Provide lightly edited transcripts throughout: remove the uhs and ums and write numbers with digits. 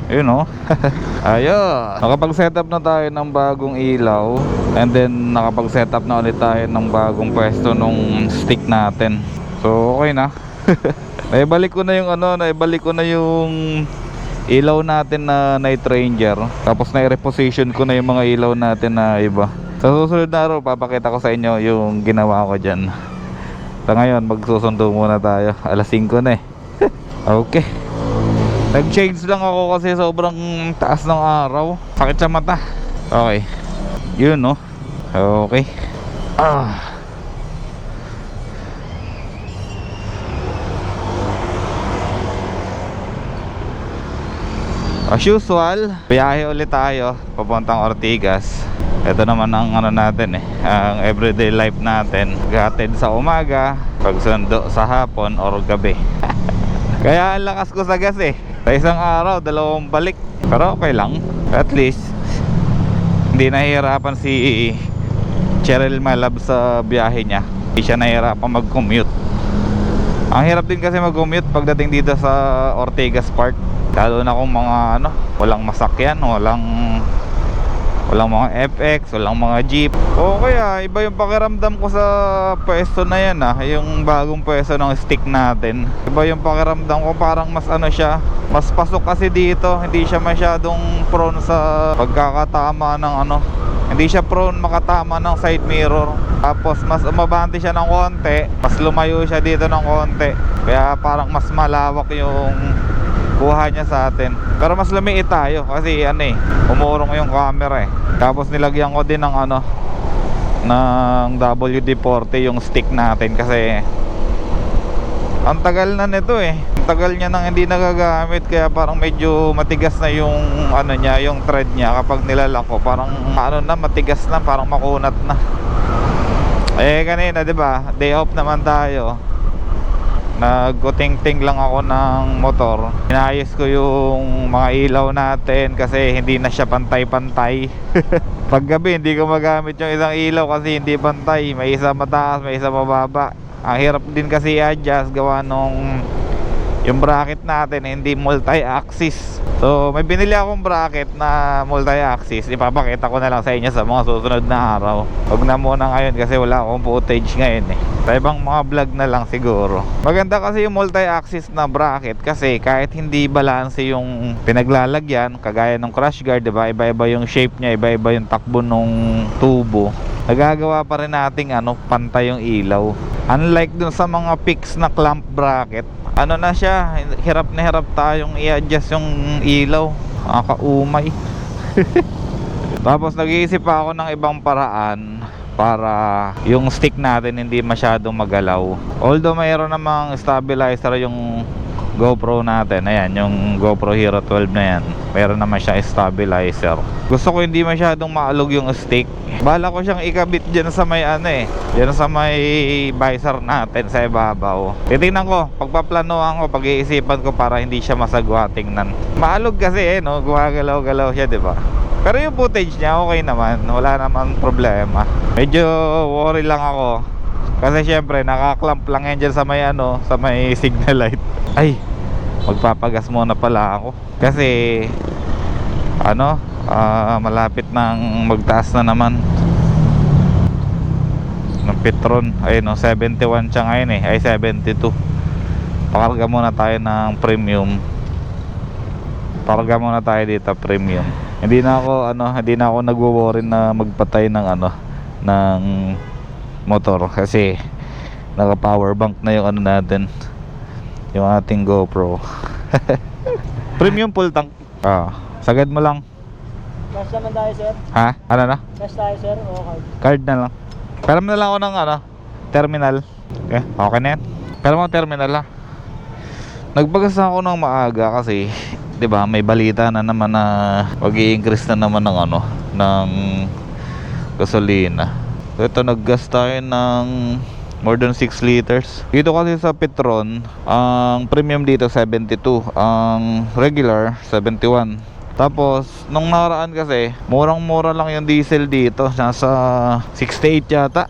Yun o. Ayun, nakapag-setup na tayo ng bagong ilaw. And then nakapag-setup na ulit tayo ng bagong pwesto nung stick natin. So okay na. Naibalik ko na yung naibalik ko na yung ilaw natin na Night Ranger. Tapos na-reposition ko na yung mga ilaw natin na iba. Sa susunod na araw, papakita ko sa inyo yung ginawa ko dyan. So ngayon, magsusundo muna tayo. Alas 5 na eh. Okay. Nag-change lang ako kasi sobrang taas ng araw. Sakit sa mata. Okay. Yun no. Okay. As usual, biyahe ulit tayo papuntang Ortigas. Ito naman ang natin ang everyday life natin. Gatid sa umaga, pagsundo sa hapon or gabi. Kaya ang lakas ko sa gas sa isang araw, 2 balik. Pero okay lang. At least hindi nahihirapan si Cheryl Malab sa biyahe niya. Hindi siya nahihirapan mag-commute. Ang hirap din kasi mag-commute pagdating dito sa Ortigas Park. Lalo na kung mga walang masakyan, walang mga FX, walang mga jeep. O kaya iba yung pakiramdam ko sa pwesto na yan yung bagong pwesto ng stick natin. Iba yung pakiramdam ko, parang mas siya, mas pasok kasi dito. Hindi siya masyadong prone sa pagkakatama ng hindi siya prone makatama ng side mirror. Tapos mas umabante siya ng konti, mas lumayo siya dito ng konti. Kaya parang mas malawak yung kuha niya sa atin. Pero mas lumiit tayo kasi umurong yung camera Tapos nilagyan ko din ng ng WD-40 yung stick natin kasi ang tagal na nito Ang tagal niya nang hindi nagagamit, kaya parang medyo matigas na yung niya, yung thread niya kapag nilalak ko. Parang matigas na, parang makunat na. Kanina 'di ba? Day off naman tayo. Nagkuting-ting lang ako ng motor. Inayos ko yung mga ilaw natin kasi hindi na siya pantay-pantay. Pag gabi hindi ko magamit yung isang ilaw kasi hindi pantay. May isa mataas, may isa mababa. Ang hirap din kasi i-adjust gawa nung yung bracket natin hindi multi-axis. So may binili akong bracket na multi-axis. Ipapakita ko na lang sa inyo sa mga susunod na araw. Huwag na muna ngayon kasi wala akong footage ngayon Sa ibang mga vlog na lang siguro. Maganda kasi yung multi-axis na bracket kasi kahit hindi balance yung pinaglalagyan, kagaya ng crash guard, diba? Iba-iba yung shape niya, iba-iba yung takbo nung tubo. Nagagawa pa rin nating pantay yung ilaw. Unlike dun sa mga fixed na clamp bracket, na siya, hirap na hirap tayong i-adjust yung ilaw. Nakakaumay. Tapos nag-iisip pa ako ng ibang paraan para yung stick natin hindi masyadong magalaw. Although mayroon namang stabilizer yung GoPro natin. Ayan, yung GoPro Hero 12 na yan. Mayroon naman siyang stabilizer. Gusto ko hindi masyadong maalog yung stick. Bala ko siyang ikabit dyan sa may dyan sa may visor natin sa ibabaw. Titingnan ko, pagpaplanoan ko, pag-iisipan ko para hindi siya masagwa tingnan. Maalog kasi gumagalaw-galaw siya, diba? Pero yung footage niya okay naman, wala naman problema. Medyo worry lang ako kasi syempre nakaklamp lang yan dyan sa may sa may signal light. Ay, magpapagas muna pala ako kasi malapit nang magtaas na naman ng Petron. Ayun 71 siya ngayon ay 72. Pakarga muna tayo ng premium. Pakarga muna tayo dito premium. Hindi na ako nagwo-worry na magpatay ng ng motor kasi naka power bank na yung natin, yung ating GoPro. Premium full tank. Sagad mo lang. Cash naman tayo, sir. Ha? Ano na? Cash tayo, sir, o card? Card na lang. Pero mo na lang ako ng terminal. Okay na yan. Pero mo terminal ha. Nagbagas ako ng maaga kasi 'di ba, may balita na naman na mag-i-increase na naman ng ng gasolina. So ito, naggas tayo ng more than 6 liters. Dito kasi sa Petron, ang premium dito 72, ang regular 71. Tapos nung nakaraan kasi, murang-mura lang yung diesel dito. Nasa 68 yata.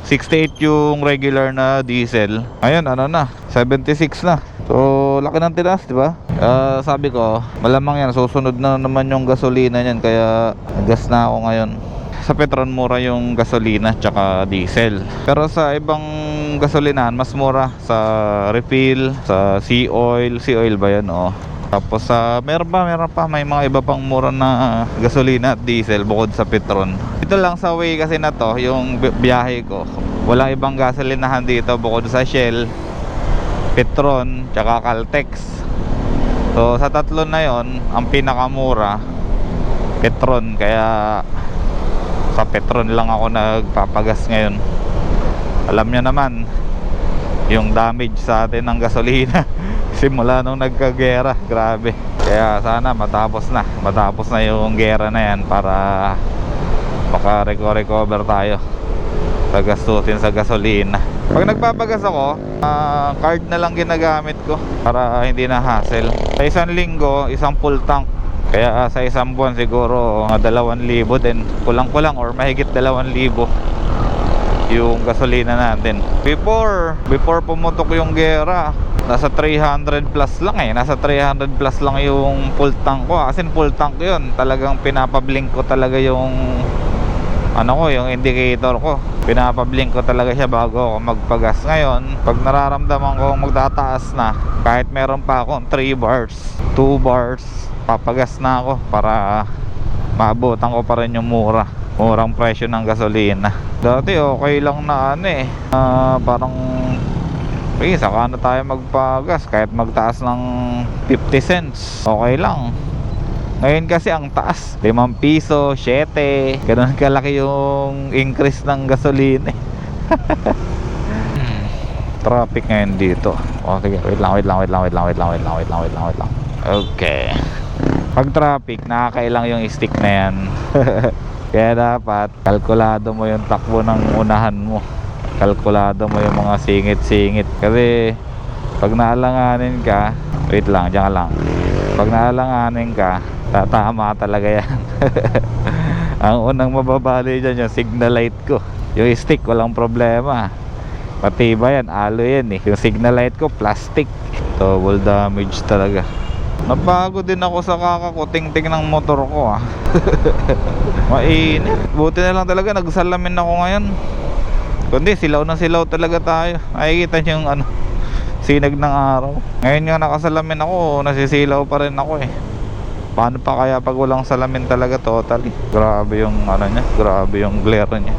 68 yung regular na diesel. Ayun, 76 na. So laki ng tinas, di ba? Sabi ko, malamang yan, susunod na naman yung gasolina niyan, kaya gas na ako ngayon. Sa Petron mura yung gasolina tsaka diesel. Pero sa ibang gasolinahan mas mura, sa refill, sa sea oil ba yan, oh. Tapos sa meron pa may mga iba pang mura na gasolina at diesel bukod sa Petron. Dito lang sa way kasi na to, yung biyahe ko, walang ibang gasolinahan dito bukod sa Shell, Petron, tsaka Caltex. So sa tatlo na yon, ang pinakamura Petron, kaya sa Petron lang ako nagpapagas ngayon. Alam nyo naman yung damage sa atin ng gasolina simula nung nagkagera, grabe. Kaya sana matapos na yung gera na yan para maka-recover tayo sa gastusin sa gasolina. Pag nagpapagas ako, card na lang ginagamit ko para hindi na hassle. Sa isang linggo, isang full tank. Kaya sa isang buwan siguro 2,000 din, kulang-kulang or mahigit 2,000 yung gasolina natin. Before pumutok yung gera, nasa 300 plus lang eh. Nasa 300 plus lang yung full tank ko. As in full tank yun. Talagang pinapablink ko talaga yung yung indicator ko. Pinapablink ko talaga siya bago ako magpagas. Ngayon, pag nararamdaman ko magtataas na, kahit meron pa akong 3 bars, 2 bars, papagas na ako para maabutan ko pa rin yung murang presyo ng gasolina. Dati okay lang na parang saka na tayo magpagas kahit magtaas ng 50 cents, okay lang. Ngayon kasi ang taas, 5 piso, 7, ganun kalaki yung increase ng gasolina. Traffic ngayon dito. Okay, wait lang. Okay. Pag traffic, nakakailang yung stick na yan. Kaya dapat kalkulado mo yung takbo ng unahan mo. Kalkulado mo yung mga singit-singit. Kasi pag naalanganin ka, wait lang, diyan ka lang. Pag naalanganin ka, tatama talaga yan. Ang unang mababali dyan yung signal light ko. Yung stick, walang problema. Matibay yan, alo yan eh. Yung signal light ko, plastic. Double damage talaga. Nabago din ako sa kakakuting-ting ng motor ko Mainit. Buti na lang talaga nagsalamin ako ngayon. Kundi silaw na silaw talaga tayo. Nakikita nyo yung sinag ng araw. Ngayon nga nakasalamin ako, nasisilaw pa rin ako eh. Paano pa kaya pag walang salamin talaga totally? Grabe yung niya, grabe yung glare niya.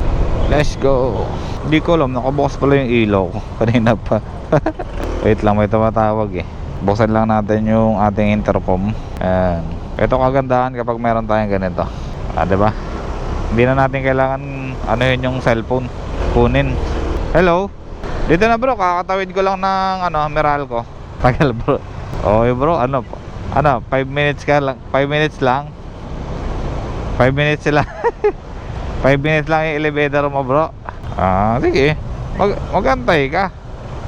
Let's go. Hindi ko alam, nakabukas pala yung ilaw ko kanina pa. Wait lang, may tumatawag eh. Buksan lang natin yung ating intercom. Ayan. Ito kagandahan kapag meron tayong ganito. Diba? Hindi na natin kailangan yun yung cellphone. Kunin. Hello? Dito na bro, kakatawid ko lang ng Meralco. Tagal bro. Okay bro, 5 minutes ka lang. 5 minutes lang. 5 minutes lang. 5 minutes lang yung elevator mo bro. Sige. Magantay ka.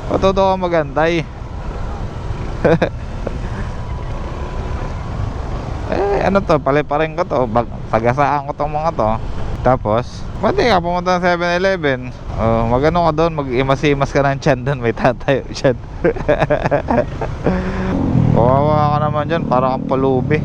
Matuto ka magantay. Paliparin ko to, tagasaan ko tong mga to. Tapos pati ka pumunta ng 7-Eleven, magano ka doon, mag-imas-imas ka ng tiyan doon, may tatayo tiyan. Kawawa ka naman dyan, para kang palubi.